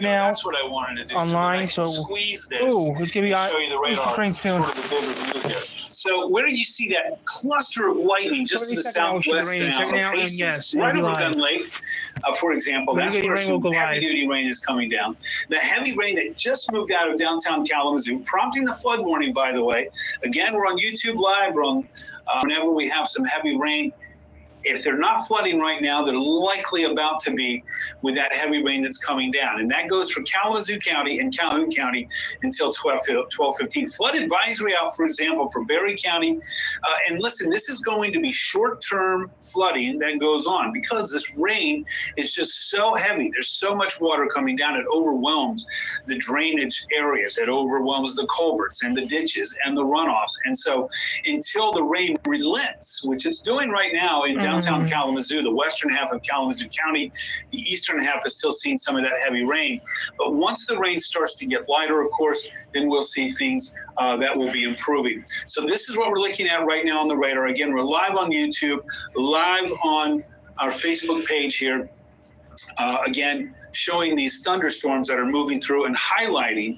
now that's what I wanted to do. online. So So, squeeze this. it's gonna be Show you the radar. rain soon. Sort of the bigger view here. So where do you see that cluster of lightning just to the southwest now? Yes, right over Gun Lake, for example. That's where some heavy-duty rain is coming down. The heavy rain that just moved out of downtown Kalamazoo, prompting the flood warning, by the way. Again, we're on YouTube Live. We're on, whenever we have some heavy rain. If they're not flooding right now, they're likely about to be with that heavy rain that's coming down. And that goes for Kalamazoo County and Calhoun County until 12:15. Flood advisory out, for example, for Berry County. And listen, this is going to be short-term flooding that goes on because this rain is just so heavy. There's so much water coming down. It overwhelms the drainage areas. It overwhelms the culverts and the ditches and the runoffs. And so until the rain relents, which it's doing right now in downtown Kalamazoo, the western half of Kalamazoo County, the eastern half is still seeing some of that heavy rain. But once the rain starts to get lighter, of course, then we'll see things that will be improving. So this is what we're looking at right now on the radar. Again, we're live on YouTube, live on our Facebook page here. Again, showing these thunderstorms that are moving through and highlighting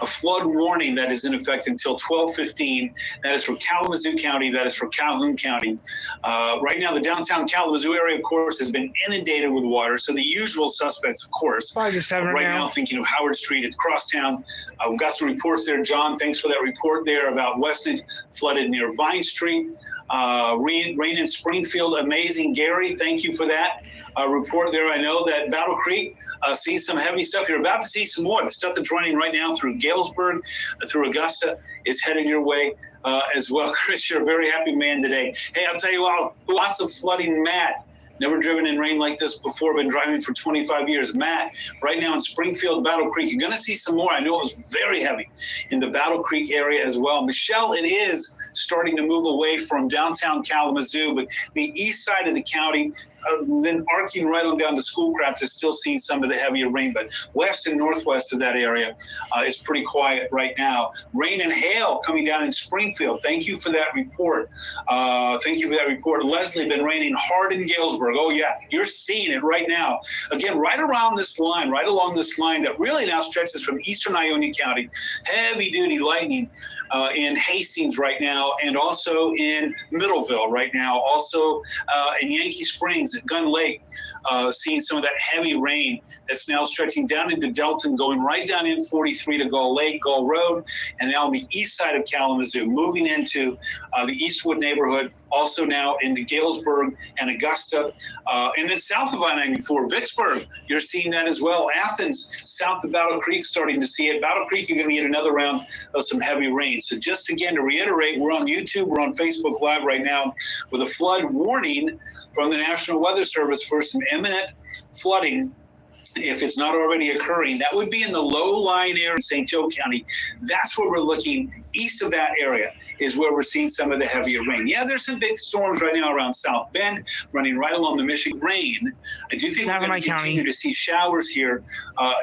a flood warning that is in effect until 12:15. That is for Kalamazoo County. That is for Calhoun County. Right now, the downtown Kalamazoo area, of course, has been inundated with water. So the usual suspects, of course, 5 to 7 right now thinking of Howard Street at Crosstown. We've got some reports there. John, thanks for that report there about Westage flooded near Vine Street. Rain in Springfield, amazing. Gary, thank you for that report there. I know that Battle Creek seeing some heavy stuff. You're about to see some more. The stuff that's running right now through Galesburg, through Augusta is headed your way as well. Chris, you're a very happy man today. Hey, I'll tell you what, lots of flooding. Matt, never driven in rain like this before, been driving for 25 years. Matt, right now in Springfield, Battle Creek, you're going to see some more. I know it was very heavy in the Battle Creek area as well. Michelle, it is starting to move away from downtown Kalamazoo, but the east side of the county, then arcing right on down to Schoolcraft is still seeing some of the heavier rain, but west and northwest of that area is pretty quiet right now. Rain and hail coming down in Springfield. Thank you for that report. Leslie, been raining hard in Galesburg. Oh yeah, you're seeing it right now. Again, right around this line, right along this line that really now stretches from eastern Ionia County. Heavy duty lightning in Hastings right now, and also in Middleville right now, also in Yankee Springs at Gun Lake, seeing some of that heavy rain that's now stretching down into Delton, going right down in 43 to Gull Lake, Gull Road, and now on the east side of Kalamazoo, moving into the Eastwood neighborhood, also now into Galesburg and Augusta, and then south of I-94, Vicksburg, you're seeing that as well. Athens, south of Battle Creek, starting to see it. Battle Creek, you're going to get another round of some heavy rain. So just again to reiterate, we're on YouTube, we're on Facebook Live right now with a flood warning from the National Weather Service for some imminent flooding. If it's not already occurring, that would be in the low-lying area in St. Joe County. That's where we're looking. East of that area is where we're seeing some of the heavier rain. Yeah, there's some big storms right now around South Bend, running right along the Michigan. Rain. I do think we're going to continue to see showers here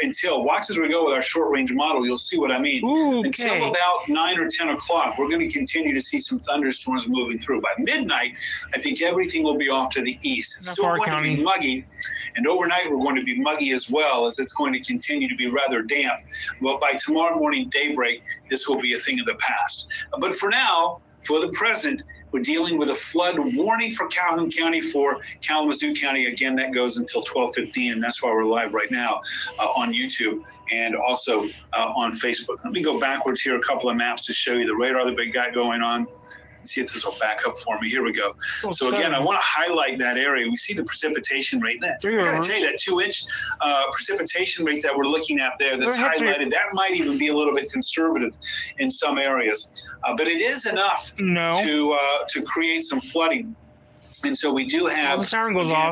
until, watch as we go with our short-range model, you'll see what I mean. Ooh, okay. Until about 9 or 10 o'clock, we're going to continue to see some thunderstorms moving through. By midnight, I think everything will be off to the east. It's still going to be muggy, and overnight we're going to be muggy as well, as it's going to continue to be rather damp. But by tomorrow morning daybreak, this will be a thing of the past. But for now, for the present, we're dealing with a flood warning for Calhoun County, for Kalamazoo County. Again, that goes until 12:15, and that's why we're live right now on YouTube and also on Facebook. Let me go backwards here, a couple of maps to show you the radar that we got going on. See if this will back up for me. Here we go. So again, I want to highlight that area. We see the precipitation rate. I got to tell you, that 2-inch precipitation rate that we're looking at there that's highlighted, that might even be a little bit conservative in some areas. But it is enough to create some flooding. And so we do have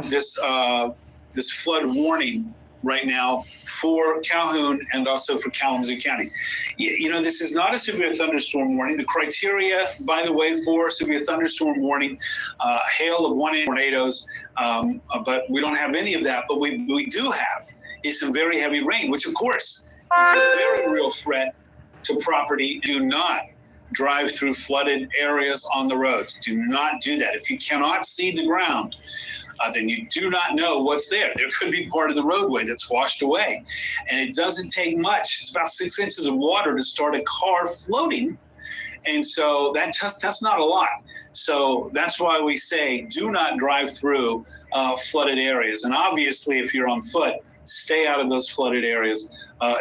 this flood warning right now for Calhoun and also for Kalamazoo County. You know, this is not a severe thunderstorm warning. The criteria, by the way, for severe thunderstorm warning, hail of 1 inch, tornadoes, but we don't have any of that. But we do have is some very heavy rain, which of course is a very real threat to property. Do not drive through flooded areas on the roads. Do not do that. If you cannot see the ground, then you do not know what's there. There could be part of the roadway that's washed away. And it doesn't take much. It's about 6 inches of water to start a car floating. And so that's not a lot. So that's why we say do not drive through flooded areas. And obviously, if you're on foot, stay out of those flooded areas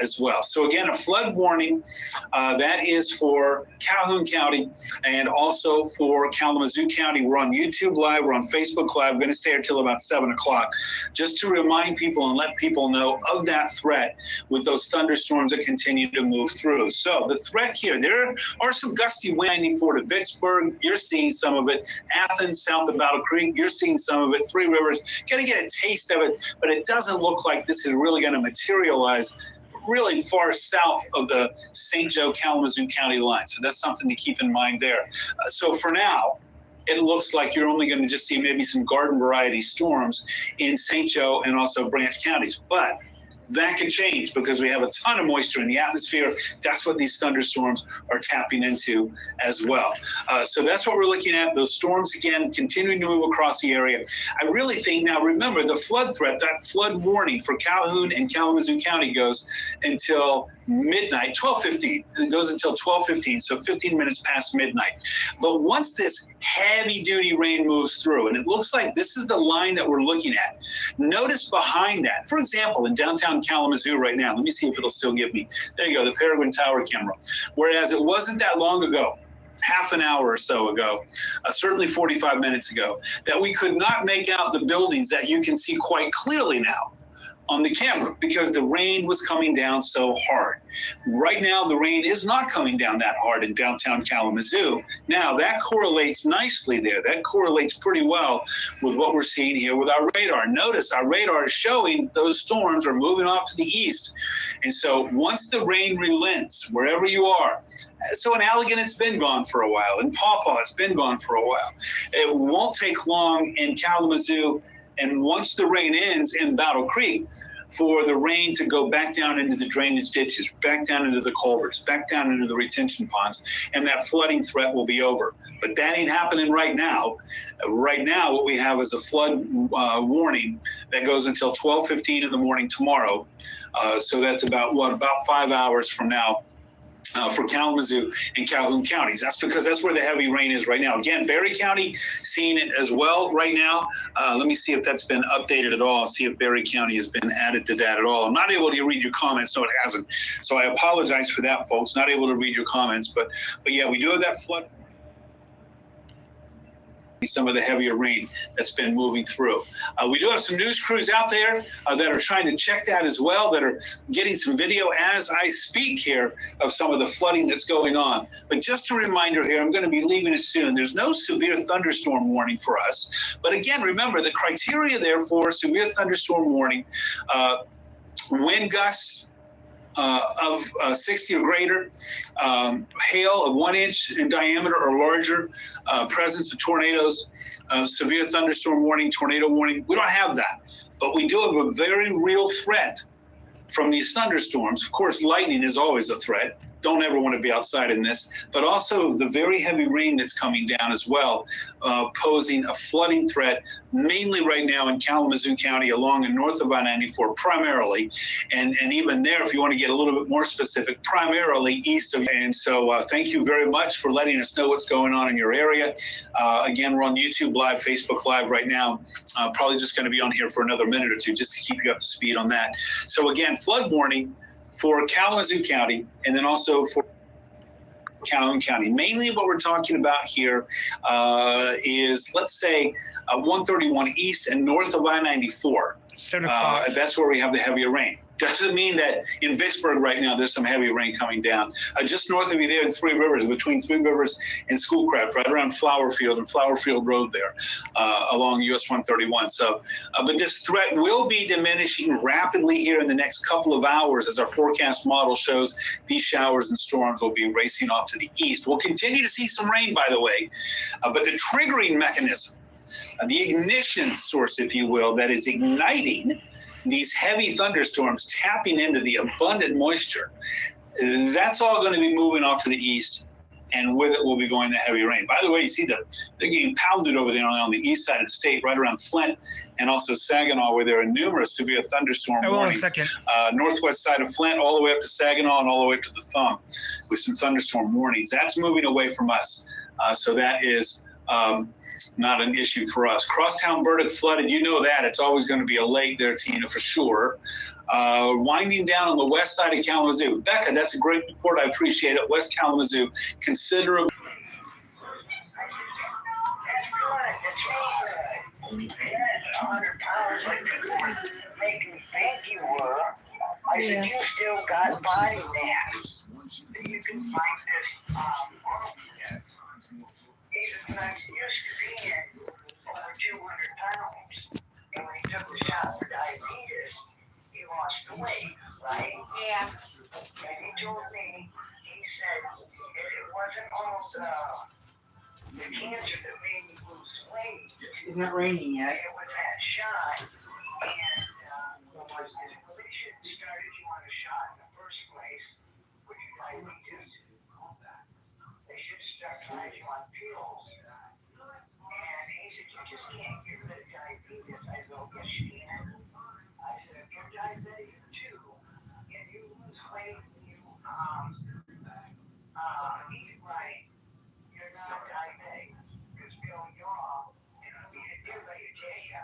as well. So again, a flood warning that is for Calhoun County and also for Kalamazoo County. We're on YouTube Live. We're on Facebook Live. We're going to stay here till about 7 o'clock just to remind people and let people know of that threat with those thunderstorms that continue to move through. So the threat here, there are some gusty wind 94 to Vicksburg. You're seeing some of it. Athens, south of Battle Creek, you're seeing some of it. Three Rivers, going to get a taste of it, but it doesn't look like this is really going to materialize really far south of the St. Joe Kalamazoo County line. So that's something to keep in mind there. So for now, it looks like you're only going to just see maybe some garden variety storms in St. Joe and also Branch counties. But that could change because we have a ton of moisture in the atmosphere. That's what these thunderstorms are tapping into as well. So that's what we're looking at. Those storms, again, continuing to move across the area. I really think now, remember, the flood threat, that flood warning for Calhoun and Kalamazoo County goes until midnight, 12:15. It goes until 12:15, so 15 minutes past midnight. But once this heavy-duty rain moves through, and it looks like this is the line that we're looking at. Notice behind that, for example, in downtown Kalamazoo right now, let me see if it'll still give me. There you go, the Peregrine Tower camera. Whereas it wasn't that long ago, half an hour or so ago, certainly 45 minutes ago, that we could not make out the buildings that you can see quite clearly now on the camera because the rain was coming down so hard. Right now, the rain is not coming down that hard in downtown Kalamazoo. Now, that correlates nicely there. That correlates pretty well with what we're seeing here with our radar. Notice our radar is showing those storms are moving off to the east. And so once the rain relents, wherever you are, so in Allegan, it's been gone for a while. In Paw Paw, it's been gone for a while. It won't take long in Kalamazoo. And once the rain ends in Battle Creek, for the rain to go back down into the drainage ditches, back down into the culverts, back down into the retention ponds, and that flooding threat will be over. But that ain't happening right now. Right now, what we have is a flood warning that goes until 12:15 in the morning tomorrow. So that's about 5 hours from now. For Kalamazoo and Calhoun counties. That's because that's where the heavy rain is right now. Again, Berry County seeing it as well right now. Let me see if that's been updated at all. See if Berry County has been added to that at all. I'm not able to read your comments, no, it hasn't. So I apologize for that, folks. Not able to read your comments, but yeah, we do have that flood. Some of the heavier rain that's been moving through. We do have some news crews out there that are trying to check that as well, that are getting some video as I speak here of some of the flooding that's going on. But just a reminder here, I'm going to be leaving us soon. There's no severe thunderstorm warning for us. But again, remember the criteria there for severe thunderstorm warning, wind gusts of 60 or greater, hail of 1 inch in diameter or larger, presence of tornadoes, severe thunderstorm warning, tornado warning. We don't have that, but we do have a very real threat from these thunderstorms. Of course, lightning is always a threat. Don't ever want to be outside in this, but also the very heavy rain that's coming down as well, posing a flooding threat, mainly right now in Kalamazoo County along and north of I-94 primarily. And even there, if you want to get a little bit more specific, primarily east of. And so thank you very much for letting us know what's going on in your area. Again, we're on YouTube Live, Facebook Live right now. Probably just going to be on here for another minute or two just to keep you up to speed on that. So again, flood warning for Kalamazoo County, and then also for Calhoun County. Mainly what we're talking about here is, let's say, 131 east and north of I-94. That's where we have the heavier rain. Doesn't mean that in Vicksburg right now there's some heavy rain coming down. Just north of you there in Three Rivers, between Three Rivers and Schoolcraft, right around Flowerfield and Flowerfield Road there, along US 131. So, but this threat will be diminishing rapidly here in the next couple of hours as our forecast model shows these showers and storms will be racing off to the east. We'll continue to see some rain, by the way, but the triggering mechanism, the ignition source, if you will, that is igniting these heavy thunderstorms, tapping into the abundant moisture, that's all going to be moving off to the east and with it will be going the heavy rain. By the way, you see they're getting pounded over there on the east side of the state, right around Flint, and also Saginaw, where there are numerous severe thunderstorm warnings. Northwest side of Flint, all the way up to Saginaw, and all the way up to the Thumb, with some thunderstorm warnings. That's moving away from us, so that is not an issue for us. Crosstown Burdick flooded, you know that. It's always going to be a lake there, Tina, for sure. Winding down on the west side of Kalamazoo. Becca, that's a great report. I appreciate it. West Kalamazoo, considerable. Yeah. You still got body mass. You can find this used to be over 200 pounds. And when he took the shot for diabetes, he lost the weight, right? Yeah. And he told me, he said, if it wasn't all the cancer that made me lose weight. It's not raining yet. It was that shot. And they should have started you on a shot in the first place, which is diabetes. They should have started you on pills. And he said, you just can't get rid of diabetes. I go, yes, you can. I said, if you're diabetic too, and you lose weight, you eat right, you're not diabetic. Because Bill Yaw, he's ready to tell you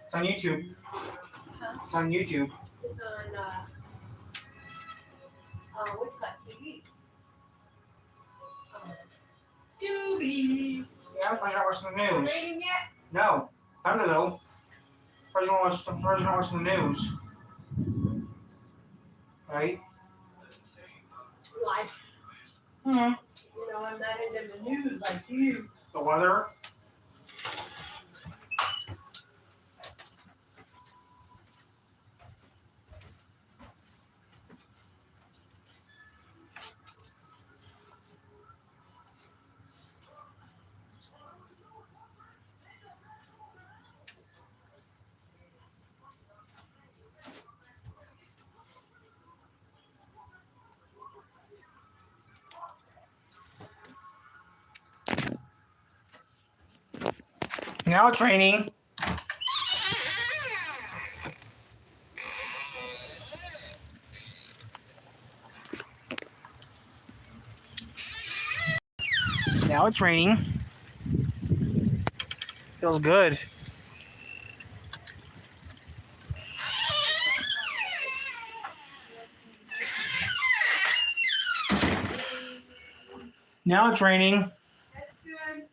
It's on YouTube. Huh? It's on YouTube. It's on, we've got TV. Doobie. Yeah, I'm not watching the news. Rating yet? No. Thunder though. First one watching the news. Right? Like, Hmm. you know, I'm not into the news like you. The weather. Now training. Now it's raining. Feels good. Now it's raining. That's good.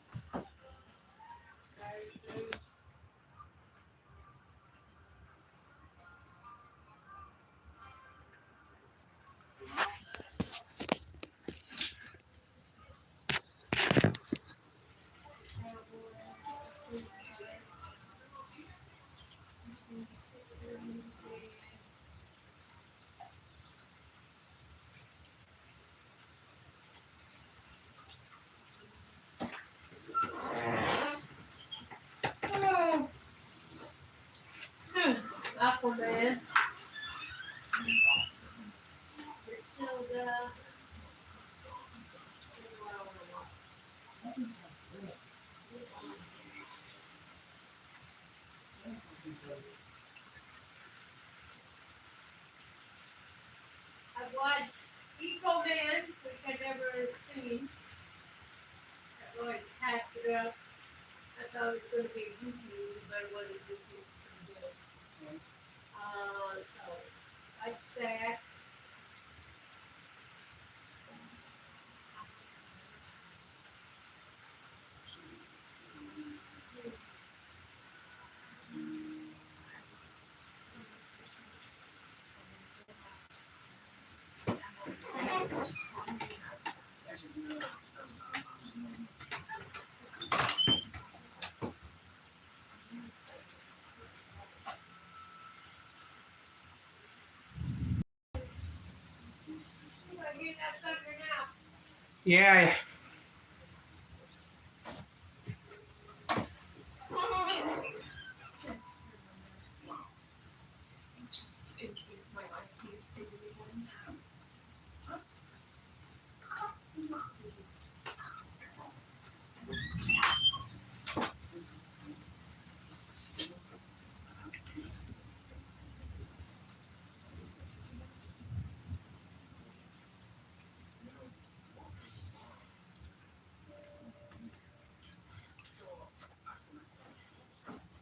Aquaman. Matilda. I watched Eco Man, which I'd never seen. I always passed it up. I thought it was going to be a goofy movie, but it wasn't goofy. It was good. So I sat. Yeah.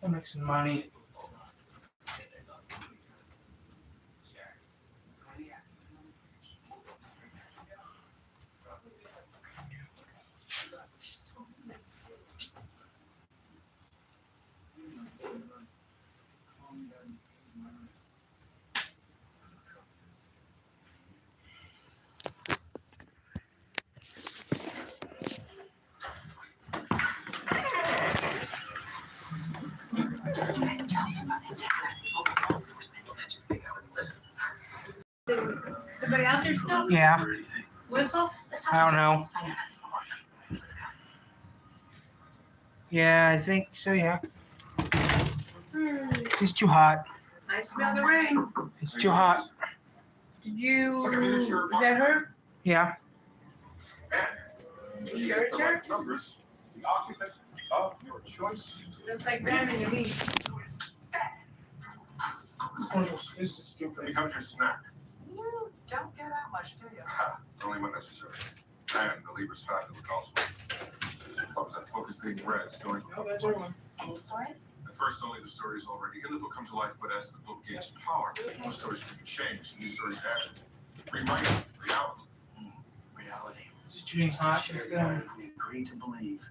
I'm making money. Somebody out there still? Yeah. Whistle? I don't know. Yeah, I think so, yeah. It's too hot. I smell the rain. It's too hot. Did you? Is that her? Yeah. You sure it's her? The occupant of your choice. Looks like Diamond to me. This is stupid. Becomes your snack. You don't get out much, do you? Ha, only when necessary. And the Libra stock that calls for. Clubs that focus being red, storing. No, that's everyone. Any story? The At first, only the stories already in the book come to life, but as the book gains power, those stories can be changed, new stories added. Rewrite reality. Reality. It's getting hot to Shared film. narrative we agree to believe.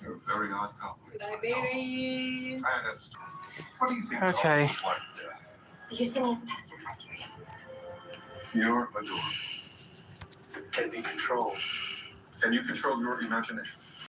You're a very odd couple. Liberian. And as a story. What do you think Okay. causes life and death? The Yersinia pestis bacteria. You're adorable. Can be controlled. Can you control your imagination?